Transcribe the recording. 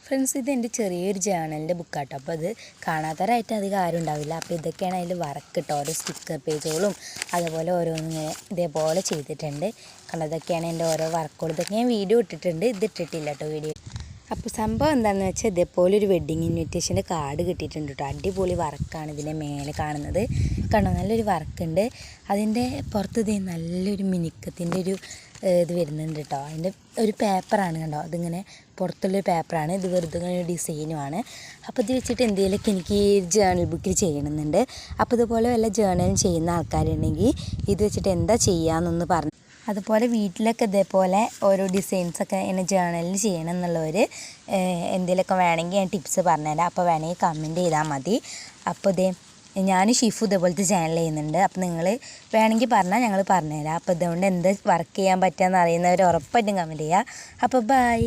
Friends, ഇതെൻ്റെ ചെറിയൊരു ജേണലിൻ്റെ ബുക്കാട്ടോ. അപ്പോൾ അത് കാണാത്തവരായിട്ട് അധികം ആരും ഉണ്ടാവില്ല. അപ്പോൾ ഇതൊക്കെയാണ് അതിൽ വർക്ക് കേട്ടോ. ഓരോ സ്റ്റിക്കർ പേജുകളും അതുപോലെ ഓരോന്നിങ്ങനെ ഇതേപോലെ ചെയ്തിട്ടുണ്ട്. കണ്ടതൊക്കെയാണ് എൻ്റെ ഓരോ വർക്കുകൾ. ഇതൊക്കെ ഞാൻ വീഡിയോ ഇട്ടിട്ടുണ്ട്, ഇതിട്ടിട്ടില്ല കേട്ടോ വീഡിയോ. അപ്പോൾ സംഭവം എന്താണെന്ന് വെച്ചാൽ ഇതേപോലെ ഒരു വെഡ്ഡിങ് ഇൻവിറ്റേഷൻ്റെ കാർഡ് കിട്ടിയിട്ടുണ്ട് കേട്ടോ. അടിപൊളി വർക്കാണ് ഇതിൻ്റെ മേലെ കാണുന്നത്. കണ്ടോ, നല്ലൊരു വർക്കുണ്ട്. അതിൻ്റെ പുറത്ത് ഇതേ നല്ലൊരു മിനുക്കത്തിൻ്റെ ഒരു ഇത് വരുന്നുണ്ട് കേട്ടോ. അതിൻ്റെ ഒരു പേപ്പറാണ് കണ്ടോ, അതിങ്ങനെ പുറത്തുള്ളൊരു പേപ്പറാണ്. ഇത് വെറുതെ ഇങ്ങനെ ഒരു ഡിസൈനുമാണ്. അപ്പോൾ ഇത് വെച്ചിട്ട് എന്തെങ്കിലുമൊക്കെ എനിക്ക് ഈ ജേണൽ ബുക്കിൽ ചെയ്യണമെന്നുണ്ട്. അപ്പോൾ ഇതുപോലെ വല്ല ജേണലും ചെയ്യുന്ന ആൾക്കാരുണ്ടെങ്കിൽ ഇത് വെച്ചിട്ട് എന്താ ചെയ്യാമെന്നൊന്ന് പറഞ്ഞു. അതുപോലെ വീട്ടിലൊക്കെ ഇതേപോലെ ഓരോ ഡിസൈൻസൊക്കെ എന്നെ ജേണലിൽ ചെയ്യണം എന്നുള്ളവർ എന്തെങ്കിലുമൊക്കെ വേണമെങ്കിൽ ഞാൻ ടിപ്സ് പറഞ്ഞുതരാം. അപ്പോൾ വേണമെങ്കിൽ കമൻറ്റ് ചെയ്താൽ മതി. അപ്പോൾ ഞാൻ ഷിഫു ഇതേപോലത്തെ ചാനൽ ചെയ്യുന്നുണ്ട്. അപ്പോൾ നിങ്ങൾ വേണമെങ്കിൽ പറഞ്ഞാൽ ഞങ്ങൾ പറഞ്ഞുതരാം. അപ്പോൾ ഇതുകൊണ്ട് എന്ത് വർക്ക് ചെയ്യാൻ പറ്റുകയെന്ന് അറിയുന്നവർ ഉറപ്പായിട്ടും കമൻറ്റ് ചെയ്യുക. അപ്പോൾ ബൈ.